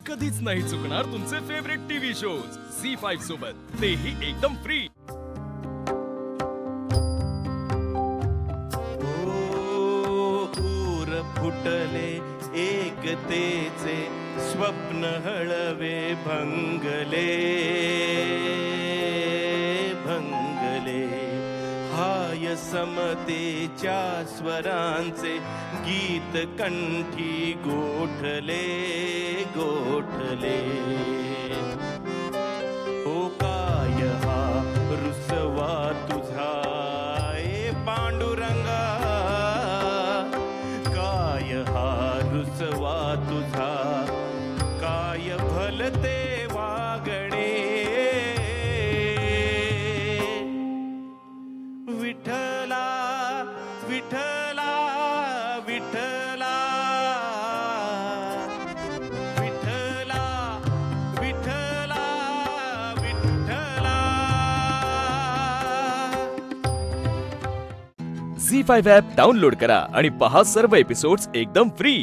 कधीच नाही चुकणार तुमचे फेवरेट टीव्ही शोज झी5 सोबत, तेही एकदम फ्री। ऊर फुटले एकतेचे स्वप्न हळवे भंगले भंगले, हाय समतेच्या स्वरांचे गीत कंठी गोठले गोठले। ओ काय हा रुसवा तुझा ए पांडुरंगा, काय हा रुसवा तुझा, काय भलते वागणे। विठला विठला विठला विठला विठला विठला। झी5 ॲप डाउनलोड करा आणि पहा सर्व एपिसोड्स एकदम फ्री।